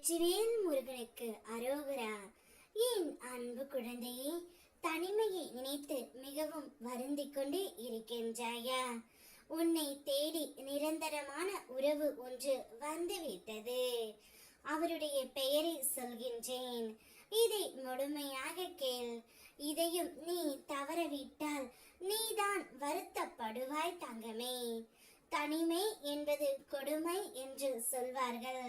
வெற்றிவேல் முருகனுக்கு அரோகரா. என் அன்பு குழந்தையே, தனிமையை நினைத்து மிகவும் வருந்திக் கொண்டே இருக்கின்றாயா? உன்னை தேடி நிரந்தரமான உறவு ஒன்று வந்துவிட்டது. அவருடைய பெயரை சொல்கின்றேன், இதை முழுமையாக கேள். இதையும் நீ தவறவிட்டால் நீதான் வருத்தப்படுவாய் தங்கமே. தனிமை என்பது கொடுமை என்று சொல்வார்கள்.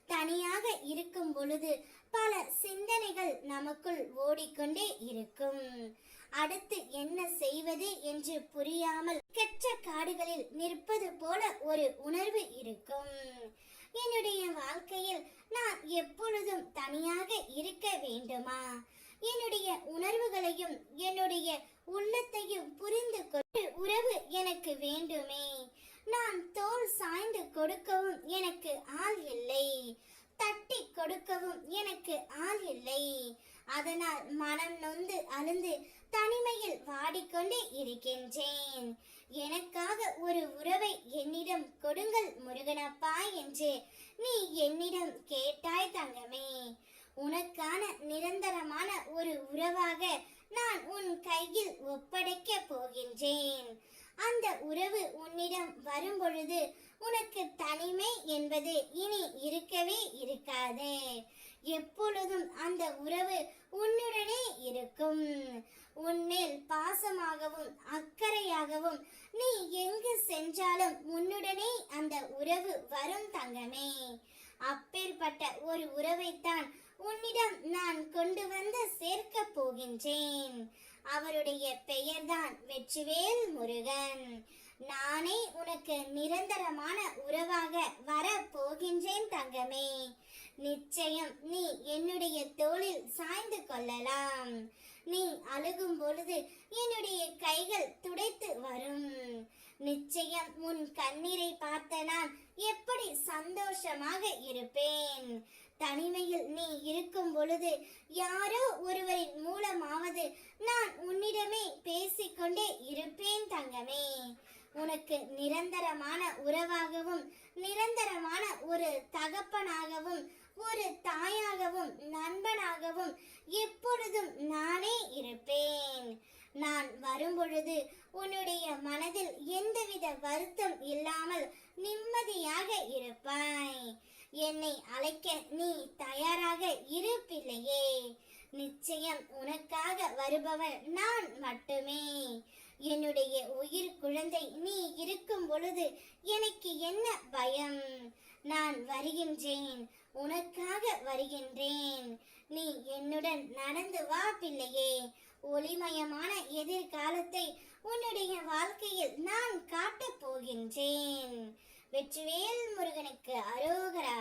தனியாக இருக்கும் பொழுது பல சிந்தனைகள் நமக்குள் ஓடிக்கொண்டே இருக்கும். அடுத்து என்ன செய்வது என்று புரியாமல் கெட்ட காடுகளில் நிற்பது போல ஒரு உணர்வு இருக்கும். என்னுடைய வாழ்க்கையில் நான் எப்பொழுதும் தனியாக இருக்க வேண்டுமா? என்னுடைய உணர்வுகளையும் என்னுடைய உள்ளத்தையும் புரிந்து கொண்டு உறவு எனக்கு வேண்டுமே. நான் தோள் சாய்ந்து கொடுக்கவும் எனக்கு ஆள் இல்லை, தட்டி கொடுக்கவும் எனக்கு ஆள் இல்லை. அதனால் மனம் நொந்து அழுந்து தனிமையில் வாடிக்கொண்டே இருக்கின்றேன். எனக்காக ஒரு உறவை என்னிடம் கொடுங்கள் முருகனப்பா என்று நீ என்னிடம் கேட்டாய் தங்கமே. உனக்கான நிரந்தரமான ஒரு உறவாக நான் உன் கையில் ஒப்படைக்க போகின்றேன். அந்த உறவு உன்னிடம் வரும் பொழுது உனக்கு தனிமை என்பது இனி இருக்கவே இருக்காது. எப்பொழுதும் அந்த உறவு உன்னுடனே இருக்கும். உன்மேல் பாசமாகவும் அக்கறையாகவும் நீ எங்கு சென்றாலும் உன்னுடனே அந்த உறவு வரும் தங்கமே. அப்பேற்பட்ட ஒரு உறவைத்தான் உன்னிடம் நான் கொண்டு வந்து சேர்க்க போகின்றேன். அவருடைய பெயர்தான் வெற்றிவேல் முருகன். நானே உனக்கு நிரந்தரமான உறவாக வர போகின்றேன் தங்கமே. நிச்சயம் நீ என்னுடைய தோளில் சாய்ந்து கொள்ளலாம். நீ அழுகும் பொழுது என்னுடைய கைகள் துடைத்து வரும். நிச்சயம் உன் கண்ணீரை பார்த்த நான் எப்படி சந்தோஷமாக இருப்பேன். தனிமையில் நீ இருக்கும் பொழுது யாரோ ஒருவரின் மூலமாவது நான் உன்னிடமே பேசிக்கொண்டே இருப்பேன் தங்கமே. உனக்கு நிரந்தரமான உறவாகவும் நிரந்தரமான ஒரு தகப்பனாகவும் ஒரு தாயாகவும் நண்பனாகவும் எப்பொழுதும் நானே இருப்பேன். நான் வரும்பொழுது உன்னுடைய மனதில் எந்தவித வருத்தம் இல்லாமல் நிம்மதியாக இருப்பாய். என்னை அழைக்க நீ தயாராக இரு பிள்ளையே. நிச்சயம் உனக்காக வருபவன் நான் மட்டுமே. என்னுடைய உயிர் குழந்தை நீ இருக்கும் பொழுது எனக்கு என்ன பயம்? நான் வருகின்றேன், உனக்காக வருகின்றேன். நீ என்னுடன் நடந்து வா பிள்ளையே. ஒளிமயமான எதிர்காலத்தை உன்னுடைய வாழ்க்கையில் நான் காட்டப் போகின்றேன். வெற்றிவேல் முருகனுக்கு அரோகரா.